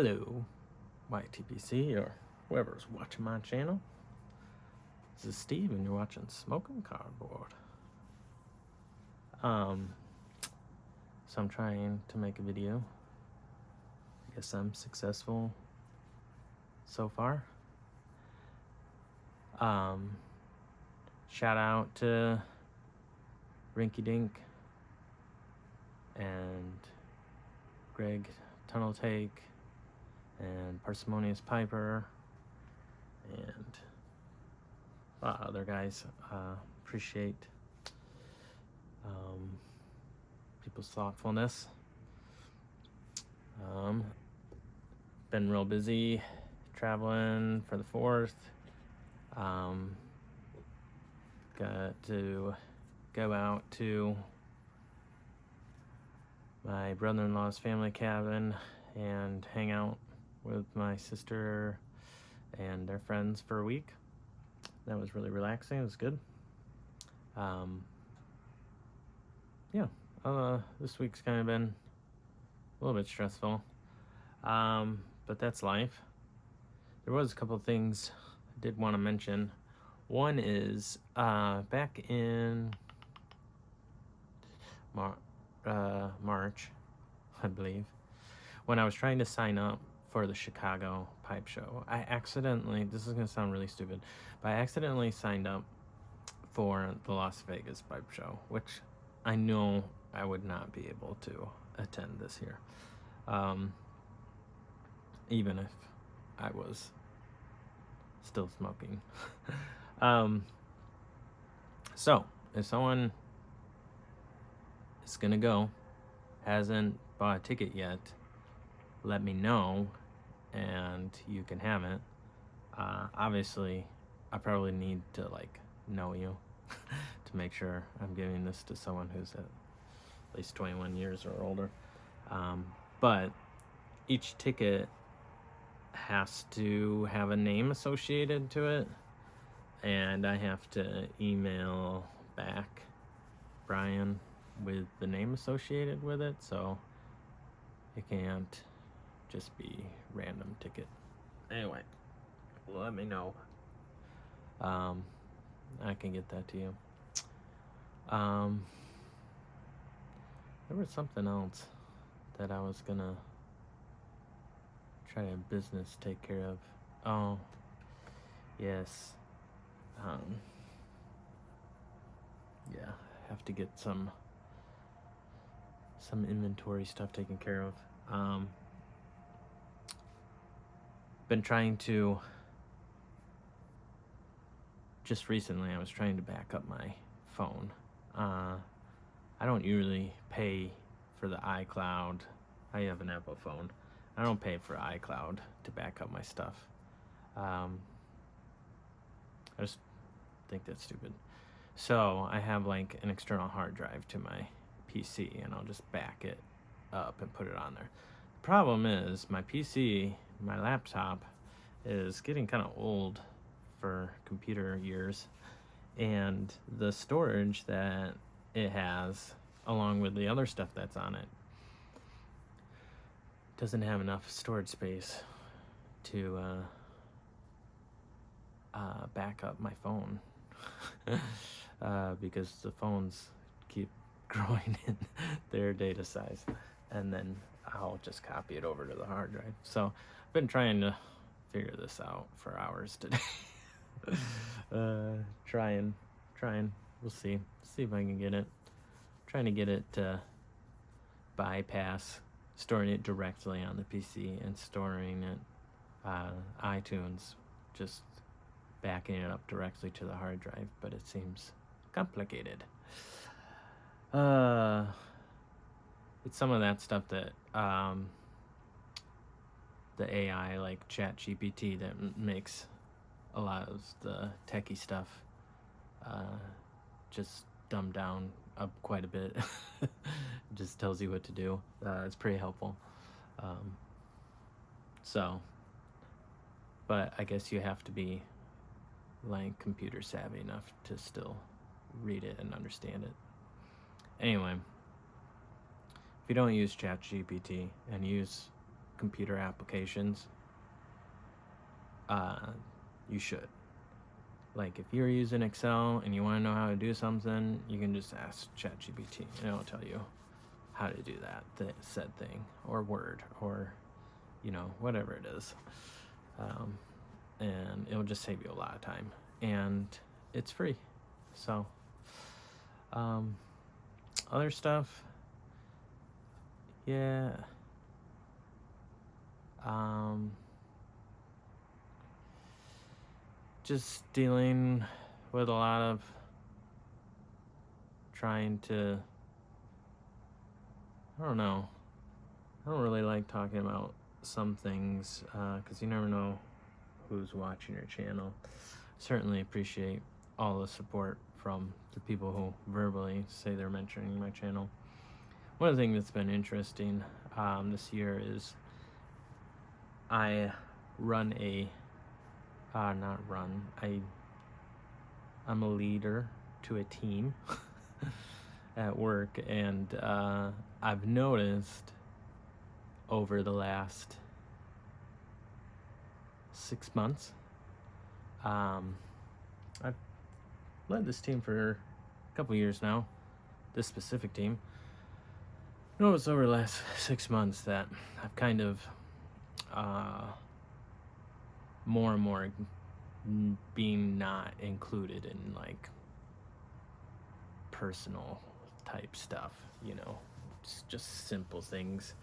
Hello, YTPC or whoever's watching my channel. This is Steve and you're watching Smoking Cardboard. So I'm trying to make a video. I guess I'm successful so far. Shout out to Rinky Dink and Greg Tunnel Take and Parsimonious Piper and a lot of other guys. Appreciate people's thoughtfulness. Been real busy traveling for the 4th. Got to go out to my brother-in-law's family cabin and hang out with my sister and their friends for a week. That was really relaxing. It was good. This week's kind of been a little bit stressful, but that's life. There was a couple of things I did want to mention. One is back in March, I believe, when I was trying to sign up for the Chicago Pipe Show, I accidentally, this is going to sound really stupid, but I accidentally signed up for the Las Vegas Pipe Show, which I know I would not be able to attend this year, even if I was still smoking. So if someone is gonna go, hasn't bought a ticket yet, let me know and you can have it. Obviously I probably need to know you to make sure I'm giving this to someone who's at least 21 years or older. But each ticket has to have a name associated to it, and I have to email back Brian with the name associated with it, so it can't just be random ticket. Anyway, let me know. I can get that to you. There was something else that I was gonna try a business take care of. Oh, yes. Yeah, have to get some inventory stuff taken care of. Been trying to, just recently I was trying to back up my phone. I don't usually pay for the iCloud. I have an Apple phone. I don't pay for iCloud to back up my stuff. I just think that's stupid. So I have an external hard drive to my PC, and I'll just back it up and put it on there. The problem is my PC, my laptop, is getting kind of old for computer years, and the storage that it has, along with the other stuff that's on it, doesn't have enough storage space to back up my phone. Because the phones keep growing in their data size, and then I'll just copy it over to the hard drive. So I've been trying to figure this out for hours today. Trying. We'll see if I can get it. Trying to get it to bypass storing it directly on the PC and storing it iTunes, just backing it up directly to the hard drive, but it seems complicated. It's some of that stuff that the AI like ChatGPT that makes a lot of the techie stuff just dumbed down up quite a bit. Just tells you what to do. It's pretty helpful. But I guess you have to be computer savvy enough to still read it and understand it. Anyway, if you don't use ChatGPT and use computer applications, you should. Like, if you're using Excel and you want to know how to do something, you can just ask ChatGPT and it'll tell you how to do that said thing, or Word, or whatever it is, and it'll just save you a lot of time, and it's free. So other stuff, yeah, just dealing with a lot of trying to, I don't know, I don't really like talking about some things because you never know who's watching your channel. Certainly appreciate all the support from the people who verbally say they're mentioning my channel. One of the things that's been interesting this year is I run I'm a leader to a team at work, and I've noticed over the last 6 months, I've led this team for a couple years now, this specific team. I noticed over the last 6 months that I've kind of more and more being not included in like personal type stuff, it's just simple things.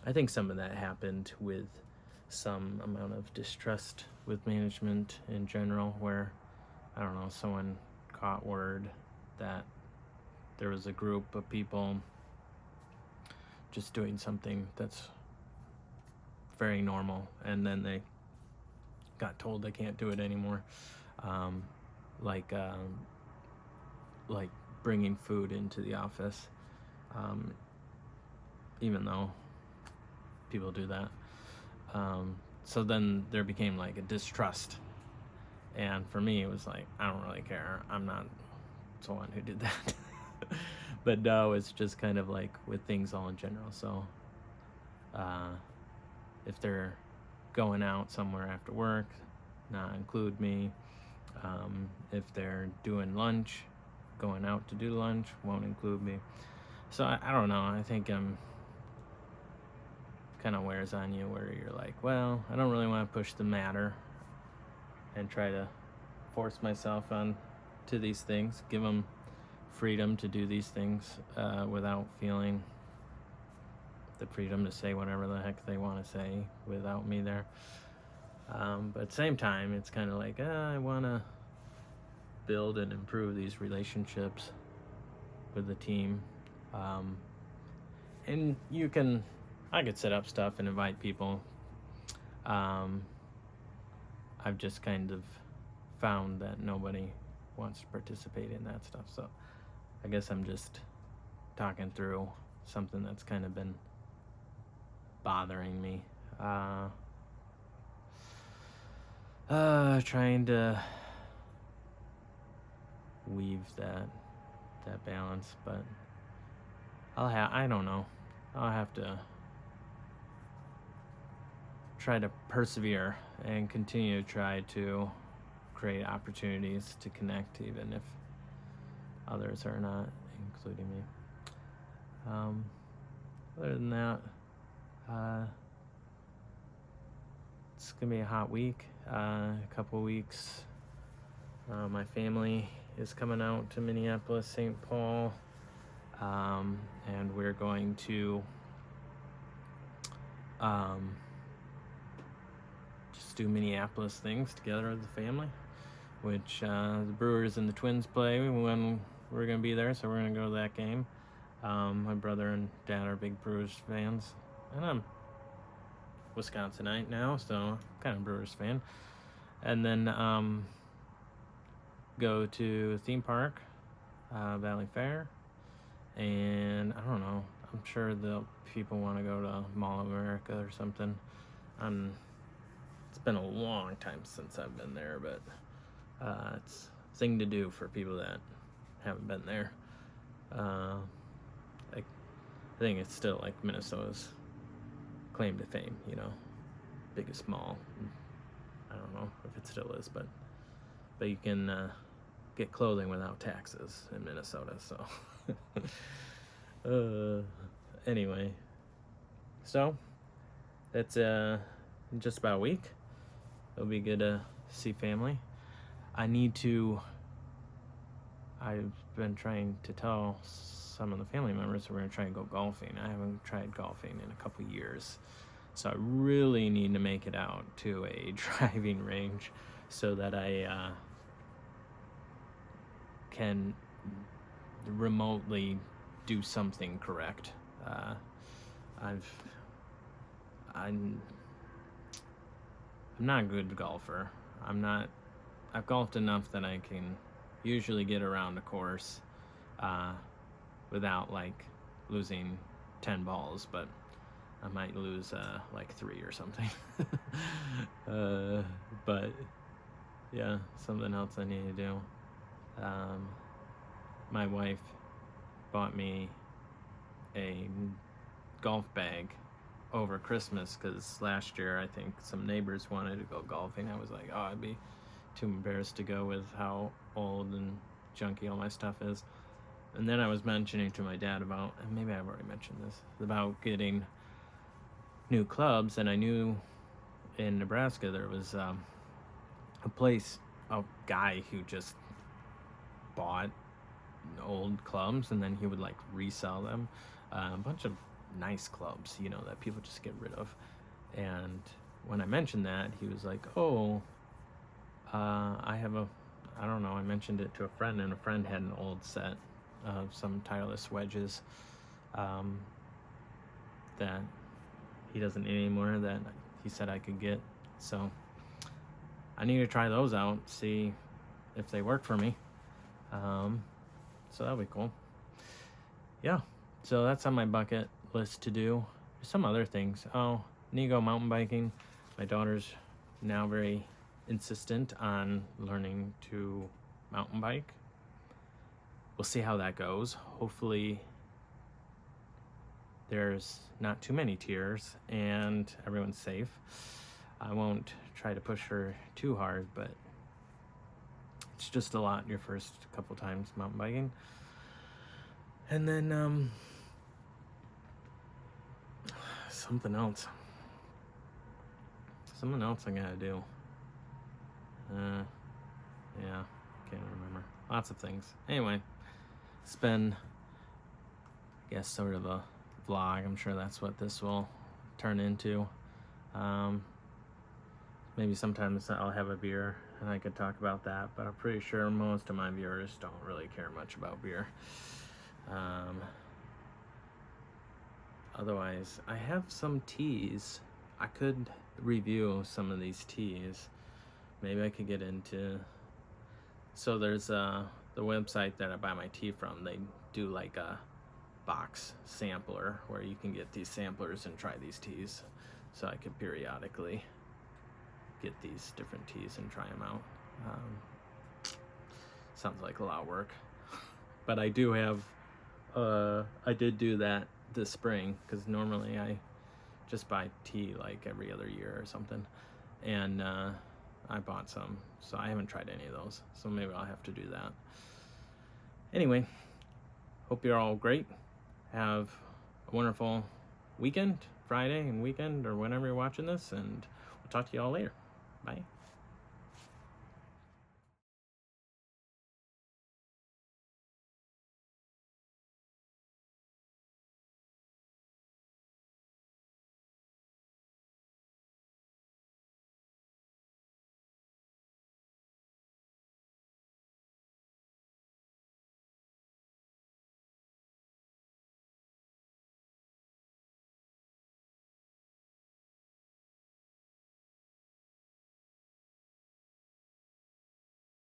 I think some of that happened with some amount of distrust with management in general, where, I don't know, someone caught word that there was a group of people just doing something that's very normal, and then they got told they can't do it anymore, like bringing food into the office, even though people do that. So then there became like a distrust, and for me it was like, I don't really care, I'm not the one who did that. But no, it's just kind of like with things all in general. So if they're going out somewhere after work, not include me. If they're doing lunch, going out to do lunch, won't include me. So I don't know, I think I'm kind of wears on you, where you're like, well, I don't really want to push the matter and try to force myself on to these things, give them freedom to do these things without feeling the freedom to say whatever the heck they want to say without me there. But at the same time, it's kind of like, I want to build and improve these relationships with the team. And I could set up stuff and invite people. I've just kind of found that nobody wants to participate in that stuff. So I guess I'm just talking through something that's kind of been bothering me. Trying to weave that balance, but I don't know. I'll have to try to persevere and continue to try to create opportunities to connect, even if others are not including me. Other than that, it's gonna be a hot week. A couple weeks. My family is coming out to Minneapolis, St. Paul, and we're going to just do Minneapolis things together as a family, which the Brewers and the Twins play when we're going to be there, so we're going to go to that game. My brother and dad are big Brewers fans, and I'm Wisconsinite now, so I'm kind of Brewers fan. And then go to a theme park, Valley Fair, and I don't know, I'm sure the people want to go to Mall of America or something. It's been a long time since I've been there, but it's a thing to do for people that haven't been there. I think it's still like Minnesota's claim to fame, you know, biggest mall. I don't know if it still is, but you can get clothing without taxes in Minnesota. So anyway, so that's just about a week. It'll be good to see family. I've been trying to tell some of the family members we're going to try and go golfing. I haven't tried golfing in a couple years. So I really need to make it out to a driving range so that I can remotely do something correct. I'm not a good golfer. I've golfed enough that I can usually get around a course without like losing 10 balls, but I might lose like 3 or something. But yeah, something else I need to do. My wife bought me a golf bag over Christmas because last year I think some neighbors wanted to go golfing. I was like, oh, I'd be too embarrassed to go with how old and junky all my stuff is. And then I was mentioning to my dad about, and maybe I've already mentioned this, about getting new clubs. And I knew in Nebraska there was a guy who just bought old clubs and then he would like resell them. A bunch of nice clubs, you know, that people just get rid of. And when I mentioned that, he was like, oh, I don't know, I mentioned it to a friend, and a friend had an old set of some tireless wedges that he doesn't need anymore that he said I could get. So I need to try those out, see if they work for me. So that'll be cool. Yeah, so that's on my bucket list to do. There's some other things. Oh, need to go mountain biking. My daughter's now very insistent on learning to mountain bike. We'll see how that goes. Hopefully there's not too many tears and everyone's safe. I won't try to push her too hard, but it's just a lot your first couple times mountain biking. And then something else I gotta do. Yeah, can't remember. Lots of things. Anyway, it's been, I guess, sort of a vlog. I'm sure that's what this will turn into. Maybe sometimes I'll have a beer and I could talk about that, but I'm pretty sure most of my viewers don't really care much about beer. Otherwise, I have some teas. I could review some of these teas. Maybe I could get into, so there's the website that I buy my tea from. They do like a box sampler where you can get these samplers and try these teas. So I could periodically get these different teas and try them out. Sounds like a lot of work, but I do have, I did do that this spring because normally I just buy tea like every other year or something, and I bought some, so I haven't tried any of those, so maybe I'll have to do that. Anyway, hope you're all great. Have a wonderful weekend, Friday and weekend, or whenever you're watching this, and we'll talk to you all later. Bye.